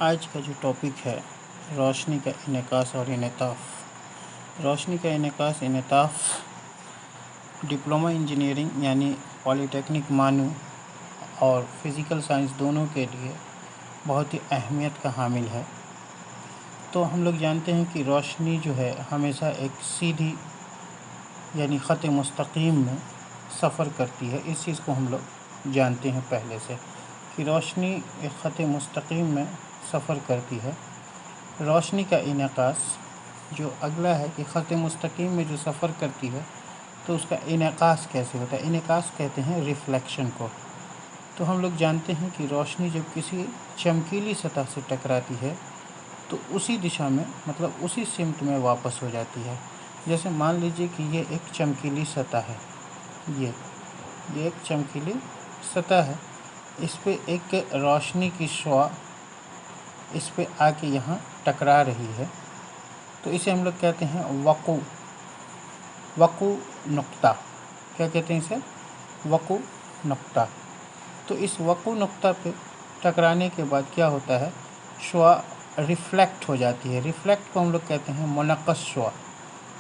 आज का जो टॉपिक है रोशनी का इनेकास और इनेताफ़। रोशनी का इनेताफ़ डिप्लोमा इंजीनियरिंग यानी पॉलीटेक्निक मानू और फिज़िकल साइंस दोनों के लिए बहुत ही अहमियत का हामिल है। तो हम लोग जानते हैं कि रोशनी जो है हमेशा एक सीधी यानी ख़त मुस्तकीम में सफ़र करती है। इस चीज़ को हम लोग जानते हैं पहले से कि रोशनी एक ख़त मुस्तकीम में सफ़र करती है। रोशनी का इनेकास जो अगला है कि ख़त मुस्तकीम में जो सफ़र करती है तो उसका इनेकास कैसे होता है। इनेकास कहते हैं रिफ़्लेक्शन को। तो हम लोग जानते हैं कि रोशनी जब किसी चमकीली सतह से टकराती है तो उसी दिशा में मतलब उसी सिमत में वापस हो जाती है। जैसे मान लीजिए कि ये एक चमकीली सतह है, ये एक चमकीली सतह है, इस पे एक रोशनी की शुआ इस पे आके यहाँ टकरा रही है तो इसे हम लोग कहते हैं वक़ू नुक्ता। क्या कहते हैं इसे? वक़ू नुक्ता। तो इस वक़ू नुक्ता पे टकराने के बाद क्या होता है, शुआ रिफ़्लेक्ट हो जाती है। रिफ़्लेक्ट को हम लोग कहते हैं मुनक़्क़स शुआ।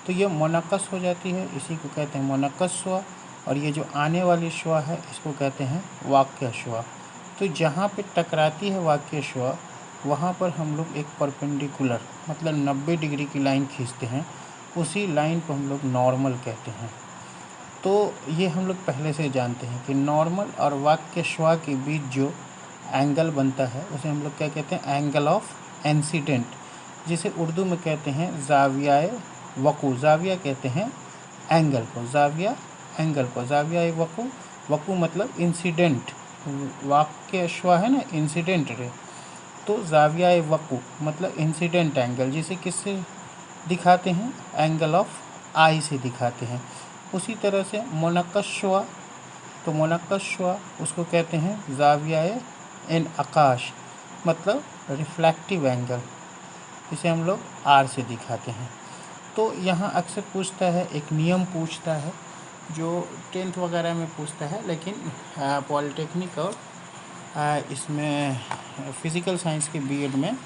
तो ये मुनक़्क़स हो जाती है, इसी को कहते हैं मुनक़्क़स शुआ। और ये जो आने वाली शुआ है इसको कहते हैं वाक़िया शुआ। तो जहाँ पे टकराती है वाक़िया शुआ वहाँ पर हम लोग एक परपेंडिकुलर मतलब 90 डिग्री की लाइन खींचते हैं, उसी लाइन को हम लोग नॉर्मल कहते हैं। तो ये हम लोग पहले से जानते हैं कि नॉर्मल और वाक़िया शुआ के बीच जो एंगल बनता है उसे हम लोग क्या कहते हैं, एंगल ऑफ इंसिडेंट, जिसे उर्दू में कहते हैं ज़ावियाए वक़ू। ज़ाविया कहते हैं एंगल को, ज़ाविया एंगल को, ज़ावियाए वक़ू। वक़ू मतलब इंसिडेंट, वाक़िया शुआ है ना इंसिडेंट रे, तो ज़ावियाए वक़ू मतलब इंसिडेंट एंगल, जिसे किससे दिखाते हैं, एंगल ऑफ आई से दिखाते हैं। उसी तरह से मुनक़्क़स शुआ, तो मुनक़्क़स शुआ उसको कहते हैं ज़ावियाए इनअकाश मतलब रिफ्लेक्टिव एंगल, इसे हम लोग आर से दिखाते हैं। तो यहाँ अक्सर पूछता है, एक नियम पूछता है जो 10th वगैरह में पूछता है, लेकिन पॉलिटेक्निक और इसमें फ़िज़िकल साइंस के बीएड में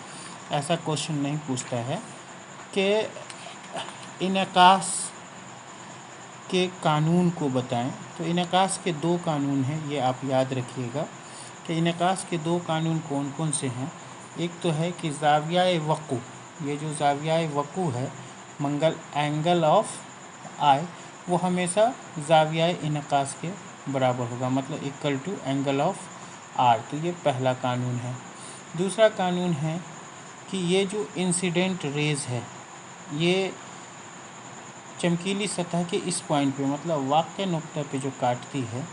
ऐसा क्वेश्चन नहीं पूछता है कि इनेकास के कानून को बताएं। तो इनेकास के 2 कानून हैं, ये आप याद रखिएगा कि इनेकास के 2 कानून कौन कौन से हैं। एक तो है कि ज़ावियाए वक़ू, ये जो ज़ावियाए वक़ू है मंगल एंगल ऑफ आई, वो हमेशा ज़ावियाए इनेकास के बराबर होगा, मतलब equal to angle of R. तो ये पहला कानून है। दूसरा कानून है कि ये जो इंसिडेंट रेज़ है ये चमकीली सतह के इस पॉइंट पे मतलब वाक़िया नुक्ता पे जो काटती है,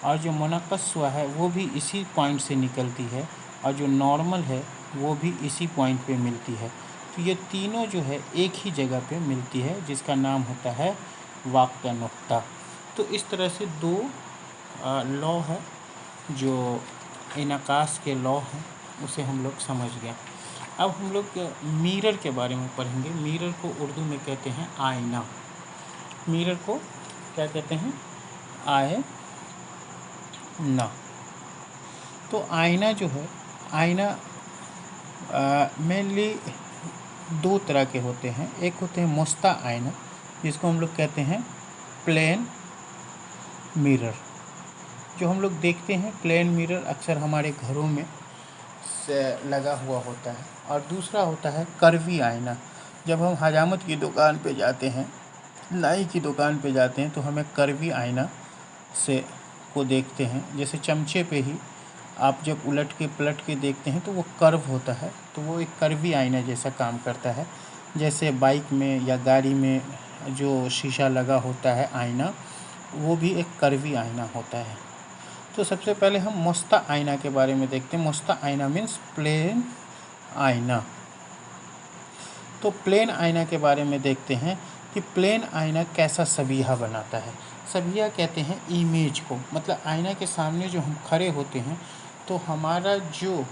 और जो मुनक़्क़स शुआ है वो भी इसी पॉइंट से निकलती है, और जो नॉर्मल है वो भी इसी पॉइंट पे मिलती है। तो ये तीनों जो है एक ही जगह पे मिलती है, जिसका नाम होता है वाक़िया नुक्ता। तो इस तरह से 2 लॉ है जो इनेकास के लॉ हैं, उसे हम लोग समझ गए। अब हम लोग मिरर के बारे में पढ़ेंगे। मिरर को उर्दू में कहते हैं आईना। मिरर को क्या कहते हैं, आईना। तो आईना जो है, आईना मेनली 2 तरह के होते हैं। एक होते हैं मुस्ता आईना, जिसको हम लोग कहते हैं प्लेन मिरर। जो हम लोग देखते हैं प्लेन मिरर अक्सर हमारे घरों में से लगा हुआ होता है। और दूसरा होता है कर्वी आईना। जब हम हजामत की दुकान पे जाते हैं, नाई की दुकान पे जाते हैं, तो हमें कर्वी आईना से को देखते हैं। जैसे चमचे पे ही आप जब उलट के पलट के देखते हैं तो वो कर्व होता है, तो वो एक कर्वी आईना जैसा काम करता है। जैसे बाइक में या गाड़ी में जो शीशा लगा होता है आईना, वो भी एक कर्वी आईना होता है। तो सबसे पहले हम मुस्ता आईना के बारे में देखते हैं। मुस्ता आईना मीन्स प्लेन आईना। तो प्लेन आईना के बारे में देखते हैं कि प्लेन आईना कैसा सबिहा बनाता है। सबिहा कहते हैं इमेज को, मतलब आईना के सामने जो हम खड़े होते हैं तो हमारा जो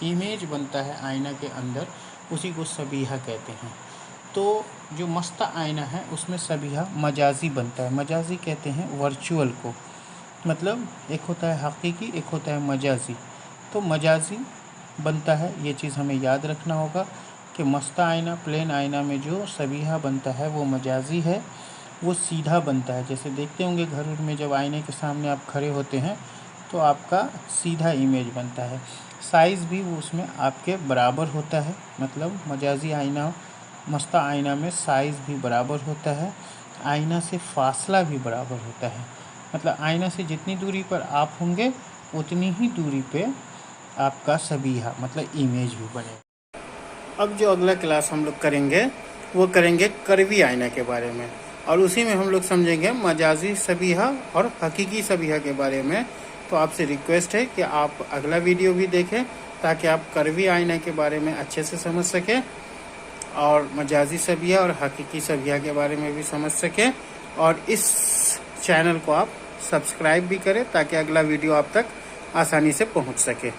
इमेज बनता है आईना के अंदर, उसी को सबिहा कहते हैं। तो जो मुस्ता आईना है उसमें सबिहा मजाजी बनता है। मजाजी कहते हैं वर्चुअल को, मतलब एक होता है हकीकी, एक होता है मजाजी। तो मजाजी बनता है। ये चीज़ हमें याद रखना होगा कि मस्ता आईना, प्लेन आईना में जो सबिहा बनता है वो मजाजी है, वो सीधा बनता है। जैसे देखते होंगे घर में जब आईने के सामने आप खड़े होते हैं तो आपका सीधा इमेज बनता है। साइज़ भी वो उसमें आपके बराबर होता है, मतलब मजाजी आईना, मस्ता आईना में साइज़ भी बराबर होता है, आईना से फासला भी बराबर होता है। मतलब आईना से जितनी दूरी पर आप होंगे उतनी ही दूरी पे आपका सबिहा मतलब इमेज भी बनेगा। अब जो अगला क्लास हम लोग करेंगे वो करेंगे कर्वी आईना के बारे में, और उसी में हम लोग समझेंगे मजाजी सबिहा और हकीकी सबिहा के बारे में। तो आपसे रिक्वेस्ट है कि आप अगला वीडियो भी देखें ताकि आप कर्वी आईना के बारे में अच्छे से समझ सकें और मजाजी सबिहा और हकीकी सबिहा के बारे में भी समझ सकें। और इस चैनल को आप सब्सक्राइब भी करें ताकि अगला वीडियो आप तक आसानी से पहुंच सके।